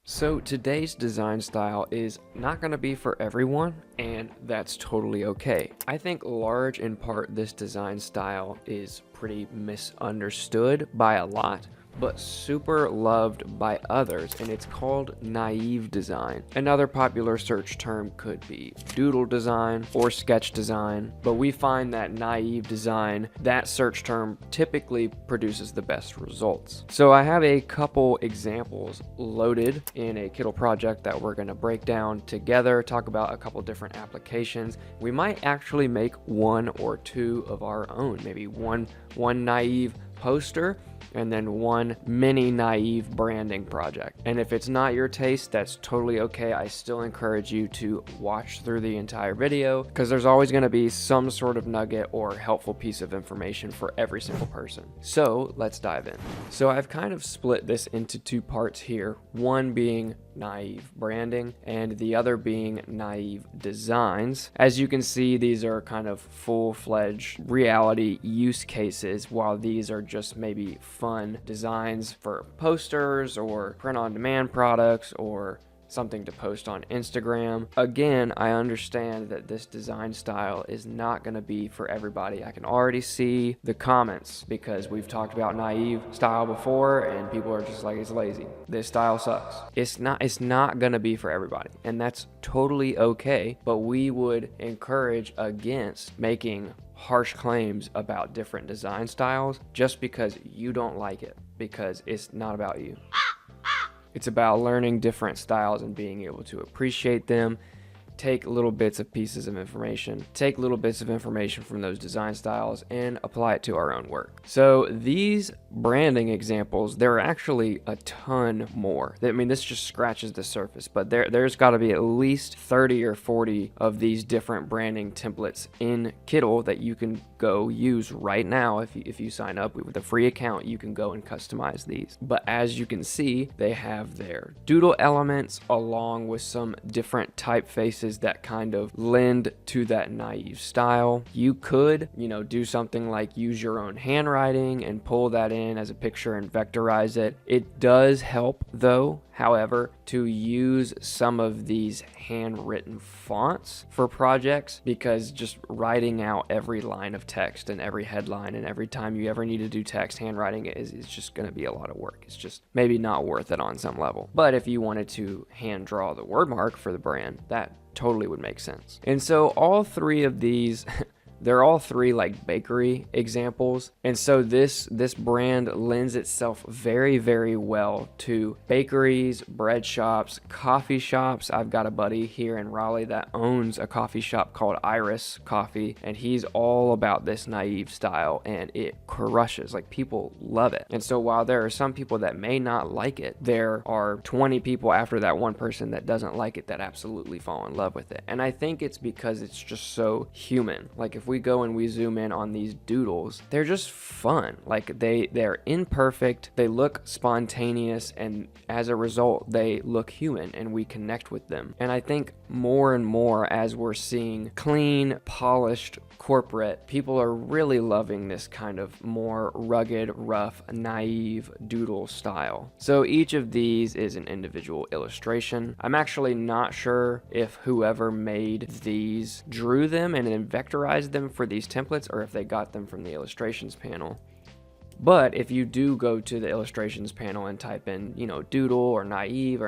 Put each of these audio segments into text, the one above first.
So today's design style is not going to be for everyone, and that's totally okay. I think large in part this design style is pretty misunderstood by a lot, but super loved by others, and it's called naive design. Another popular search term could be doodle design or sketch design, but we find that naive design, that search term typically produces the best results. So I have a couple examples loaded in a Kittl project that we're going to break down together, talk about a couple different applications. We might actually make one or two of our own, maybe one naive poster and then one mini naive branding project. And if it's not your taste, that's totally okay. I still encourage you to watch through the entire video because there's always going to be some sort of nugget or helpful piece of information for every single person. So let's dive in. So I've kind of split this into two parts here, one being naive branding and the other being naive designs. As you can see, these are kind of full-fledged reality use cases, while these are just maybe fun designs for posters or print-on-demand products or something to post on Instagram. Again, I understand that this design style is not going to be for everybody. I can already see the comments because we've talked about naive style before and people are just like, it's lazy. This style sucks. It's not going to be for everybody, and that's totally okay, but we would encourage against making harsh claims about different design styles just because you don't like it, because it's not about you. It's about learning different styles and being able to appreciate them, take little bits of pieces of information, take little bits of information from those design styles and apply it to our own work. So these branding examples, there are actually a ton more. I mean, this just scratches the surface, but there's got to be at least 30 or 40 of these different branding templates in Kittl that you can go use right now. If you sign up with a free account, you can go and customize these. But as you can see, they have their doodle elements along with some different typefaces that kind of lend to that naive style. You could, do something like use your own handwriting and pull that in as a picture and vectorize it. It does help though, however, to use some of these handwritten fonts for projects, because just writing out every line of text and every headline and every time you ever need to do text, handwriting is just going to be a lot of work. It's just maybe not worth it on some level. But if you wanted to hand draw the word mark for the brand, that totally would make sense. And so all three of these they're all three like bakery examples, and so this brand lends itself very, very well to bakeries, bread shops, coffee shops. I've got a buddy here in Raleigh that owns a coffee shop called Iris Coffee, and he's all about this naive style, and it crushes. Like, people love it. And so while there are some people that may not like it, there are 20 people after that one person that doesn't like it that absolutely fall in love with it. And I think it's because it's just so human. Like, if we go and we zoom in on these doodles, they're just fun. Like, they're imperfect, they look spontaneous, and as a result they look human and we connect with them. And I think more and more, as we're seeing clean, polished corporate, people are really loving this kind of more rugged, rough, naive doodle style. So each of these is an individual illustration. I'm actually not sure if whoever made these drew them and then vectorized them for these templates, or if they got them from the illustrations panel. But if you do go to the illustrations panel and type in, doodle or naive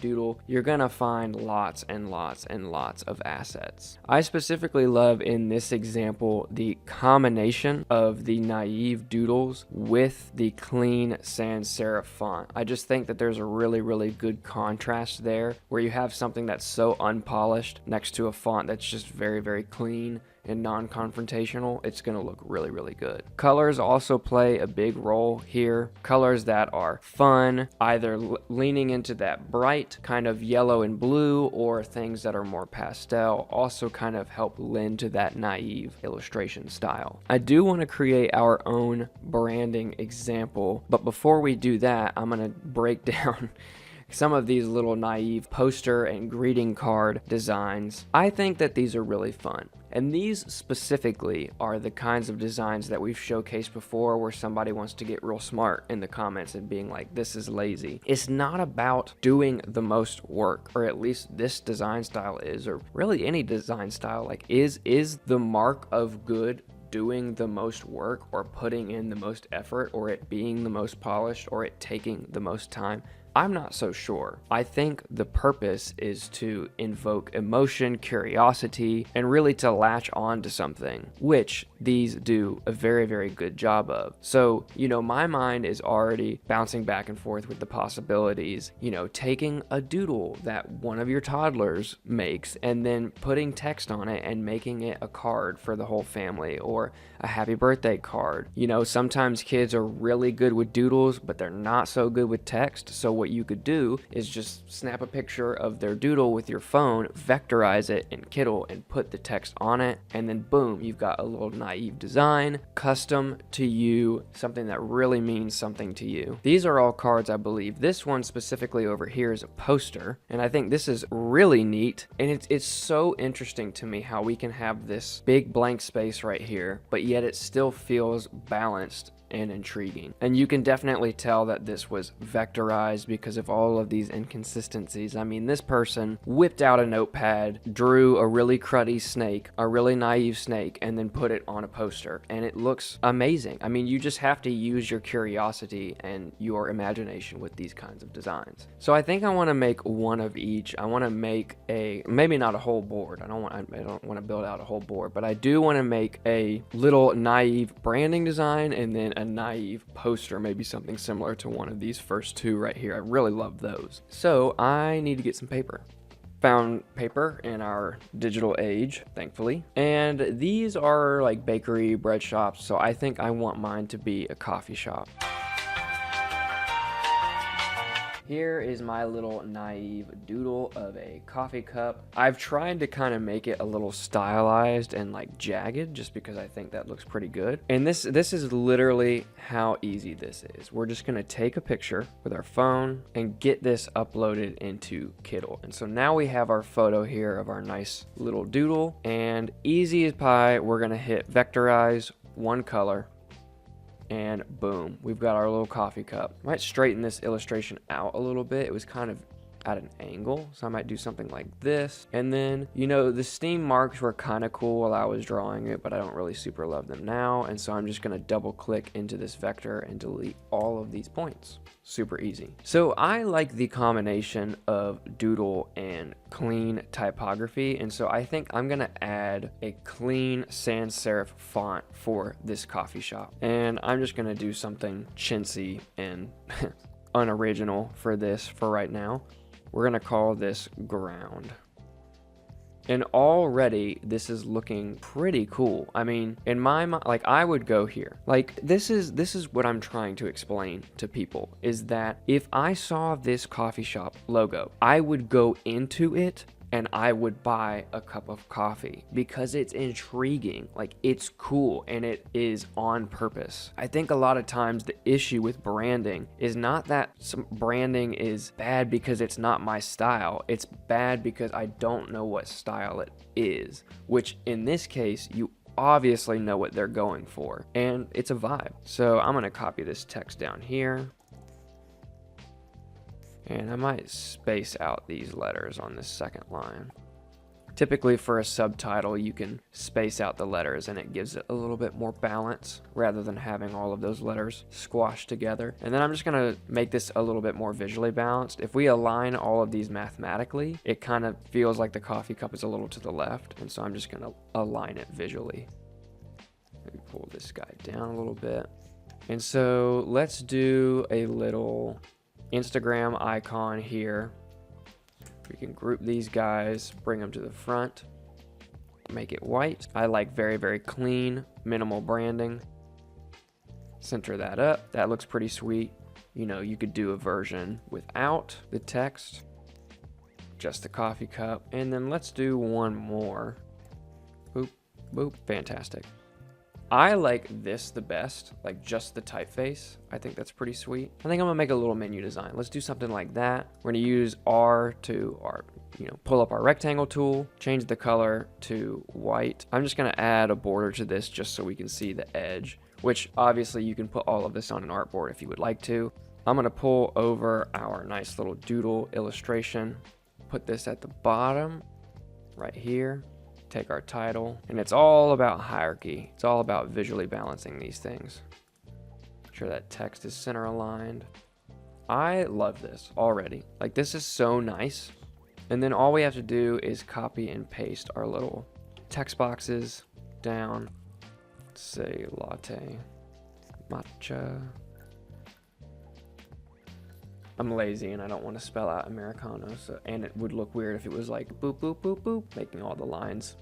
doodle, you're gonna find lots and lots and lots of assets. I specifically love in this example the combination of the naive doodles with the clean sans serif font. I just think that there's a really, really good contrast there, where you have something that's so unpolished next to a font that's just very, very clean and non-confrontational. It's going to look really, really good. Colors also play a big role here. Colors that are fun, either leaning into that bright kind of yellow and blue, or things that are more pastel, also kind of help lend to that naive illustration style. I do want to create our own branding example, but before we do that, I'm going to break down some of these little naive poster and greeting card designs. I think that these are really fun. And these specifically are the kinds of designs that we've showcased before where somebody wants to get real smart in the comments and being like, this is lazy. It's not about doing the most work, or at least this design style is, or really any design style. Like, is the mark of good doing the most work, or putting in the most effort, or it being the most polished, or it taking the most time? I'm not so sure. I think the purpose is to invoke emotion, curiosity, and really to latch on to something, which these do a very, very good job of. So, my mind is already bouncing back and forth with the possibilities, taking a doodle that one of your toddlers makes and then putting text on it and making it a card for the whole family, or a happy birthday card. Sometimes kids are really good with doodles, but they're not so good with text. So what you could do is just snap a picture of their doodle with your phone, vectorize it in Kittl, and put the text on it, and then boom, you've got a little naive design, custom to you, something that really means something to you. These are all cards, I believe. This one specifically over here is a poster, and I think this is really neat, and it's so interesting to me how we can have this big blank space right here, but yet it still feels balanced and intriguing. And you can definitely tell that this was vectorized because of all of these inconsistencies. I mean, this person whipped out a notepad, drew a really cruddy snake, a really naive snake, and then put it on a poster, and it looks amazing. I mean, you just have to use your curiosity and your imagination with these kinds of designs. So I think I want to make one of each. I want to make maybe not a whole board. I don't want to build out a whole board, but I do want to make a little naive branding design, and then a naive poster, maybe something similar to one of these first two right here. I really love those. So I need to get some paper. Found paper in our digital age, thankfully. And these are like bakery, bread shops, so I think I want mine to be a coffee shop. Here is my little naive doodle of a coffee cup. I've tried to kind of make it a little stylized and like jagged, just because I think that looks pretty good. And this is literally how easy this is. We're just gonna take a picture with our phone and get this uploaded into Kittl. And so now we have our photo here of our nice little doodle, and easy as pie, we're gonna hit vectorize, one color, and boom, we've got our little coffee cup. I might straighten this illustration out a little bit. It was kind of at an angle, so I might do something like this. And then, the steam marks were kind of cool while I was drawing it, but I don't really super love them now. And so I'm just gonna double click into this vector and delete all of these points. Super easy. So I like the combination of doodle and clean typography, and so I think I'm gonna add a clean sans serif font for this coffee shop. And I'm just gonna do something chintzy and unoriginal for this for right now. We're gonna call this ground. And already this is looking pretty cool. I mean, in my mind, like, I would go here. Like, this is what I'm trying to explain to people, is that if I saw this coffee shop logo, I would go into it and I would buy a cup of coffee because it's intriguing, like, it's cool, and it is on purpose. I think a lot of times the issue with branding is not that some branding is bad because it's not my style. It's bad because I don't know what style it is, which in this case, you obviously know what they're going for, and it's a vibe. So I'm gonna copy this text down here. And I might space out these letters on this second line. Typically for a subtitle, you can space out the letters and it gives it a little bit more balance rather than having all of those letters squashed together. And then I'm just gonna make this a little bit more visually balanced. If we align all of these mathematically, it kind of feels like the coffee cup is a little to the left. And so I'm just gonna align it visually. Maybe pull this guy down a little bit. And so let's do a little Instagram icon here. We can group these guys, bring them to the front, make it white. I like very, very clean, minimal branding. Center that up. That looks pretty sweet. You could do a version without the text, just the coffee cup. And then let's do one more. Boop, boop, fantastic. I like this the best, like just the typeface. I think that's pretty sweet. I think I'm gonna make a little menu design. Let's do something like that. We're gonna use R to pull up our rectangle tool, change the color to white. I'm just gonna add a border to this just so we can see the edge, which obviously you can put all of this on an artboard if you would like to. I'm gonna pull over our nice little doodle illustration, put this at the bottom right here. Take our title, and it's all about hierarchy. It's all about visually balancing these things. Make sure that text is center aligned. I love this already. Like, this is so nice. And then all we have to do is copy and paste our little text boxes down. Let's say latte, matcha. I'm lazy and I don't want to spell out Americano, and it would look weird if it was like boop, boop, boop, boop, making all the lines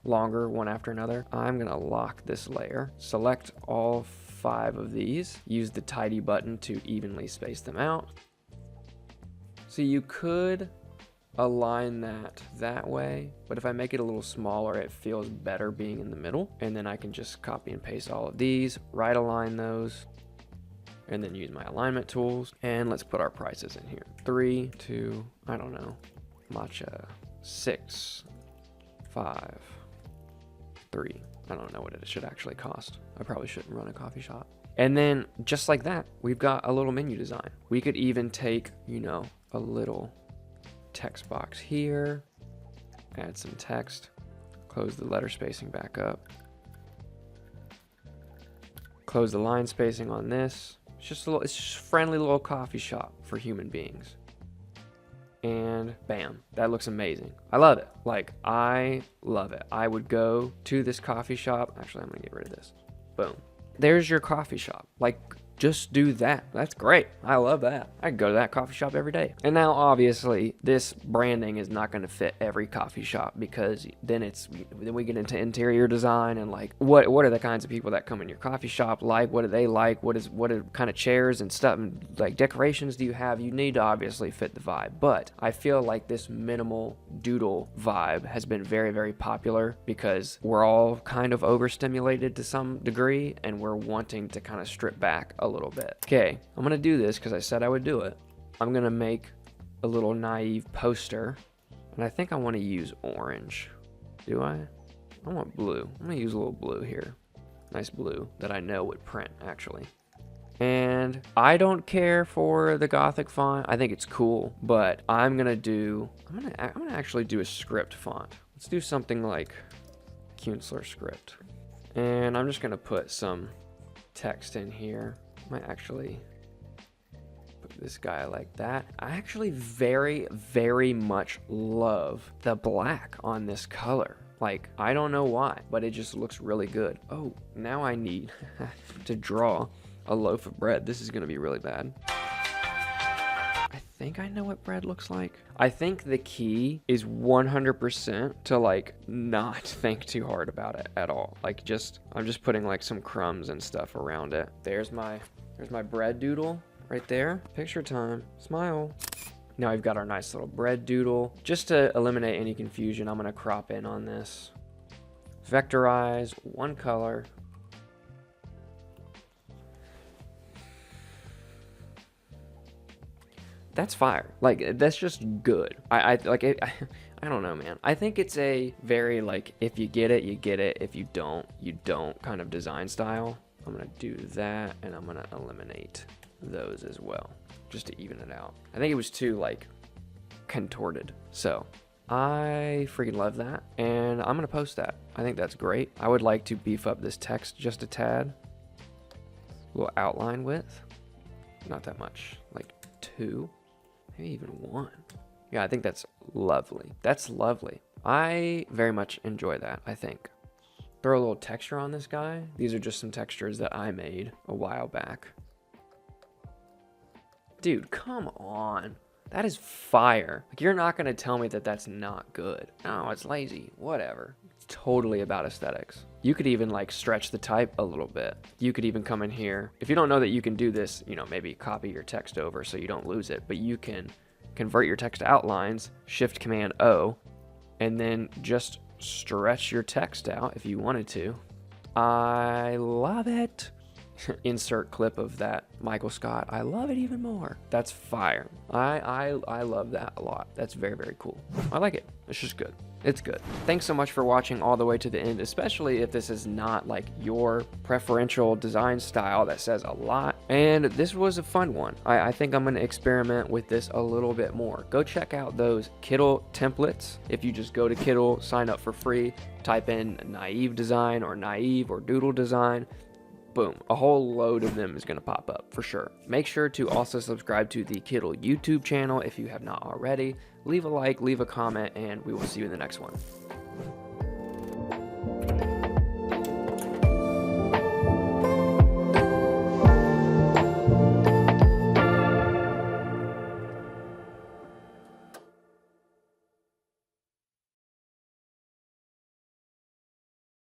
longer one after another. I'm gonna lock this layer, select all 5 of these, use the tidy button to evenly space them out. So you could align that way, but if I make it a little smaller, it feels better being in the middle. And then I can just copy and paste all of these, right align those, and then use my alignment tools. And let's put our prices in here. 3, 2, I don't know, matcha, 6, 5, 3. I don't know what it should actually cost. I probably shouldn't run a coffee shop. And then just like that, we've got a little menu design. We could even take, a little text box here, add some text, close the letter spacing back up, close the line spacing on this. It's just a friendly little coffee shop for human beings. And bam, that looks amazing. I love it. Like, I love it. I would go to this coffee shop. Actually, I'm gonna get rid of this. Boom. There's your coffee shop. Like, just do that. That's great. I love that. I could go to that coffee shop every day. And now, obviously, this branding is not going to fit every coffee shop, because then we get into interior design and like what are the kinds of people that come in your coffee shop like? What do they like? What are kind of chairs and stuff and like decorations do you have? You need to obviously fit the vibe. But I feel like this minimal doodle vibe has been very, very popular because we're all kind of overstimulated to some degree, and we're wanting to kind of strip back a little bit. Okay, I'm gonna do this because I said I would do it. I'm gonna make a little naive poster, and I think I want to use orange. Do I? I want blue. I'm gonna use a little blue here. Nice blue that I know would print actually. And I don't care for the Gothic font. I think it's cool, but I'm gonna actually do a script font. Let's do something like Kittl script, and I'm just gonna put some text in here. Might actually put this guy like that. I actually very, very much love the black on this color. Like, I don't know why, but it just looks really good. Oh, now I need to draw a loaf of bread. This is gonna be really bad. I think I know what bread looks like. I think the key is 100% to like not think too hard about it at all. Like, I'm just putting like some crumbs and stuff around it. There's my bread doodle right there. Picture time, smile. Now we've got our nice little bread doodle. Just to eliminate any confusion, I'm gonna crop in on this. Vectorize, one color. That's fire. Like, that's just good. I like it. I don't know, man. I think it's a very like, if you get it, you get it. If you don't, you don't kind of design style. I'm gonna do that, and I'm gonna eliminate those as well, just to even it out. I think it was too like contorted. So I freaking love that, and I'm gonna post that. I think that's great. I would like to beef up this text just a tad. A little outline width, not that much, like 2. Maybe even 1. Yeah, I think that's lovely. That's lovely. I very much enjoy that, I think. Throw a little texture on this guy. These are just some textures that I made a while back. Dude, come on. That is fire. Like, you're not going to tell me that that's not good. No, it's lazy. Whatever. It's totally about aesthetics. You could even like stretch the type a little bit. You could even come in here. If you don't know that you can do this, maybe copy your text over so you don't lose it, but you can convert your text to outlines, Shift Command O, and then just stretch your text out if you wanted to. I love it. Insert clip of that Michael Scott. I love it even more. That's fire. I love that a lot. That's very, very cool. I like it. It's just good. It's good. Thanks so much for watching all the way to the end, especially if this is not like your preferential design style. That says a lot. And this was a fun one. I think I'm going to experiment with this a little bit more. Go check out those Kittl templates. If you just go to Kittl, sign up for free, type in naive design or naive or doodle design, boom, a whole load of them is going to pop up for sure. Make sure to also subscribe to the Kittl YouTube channel if you have not already. Leave a like, leave a comment, and we will see you in the next one.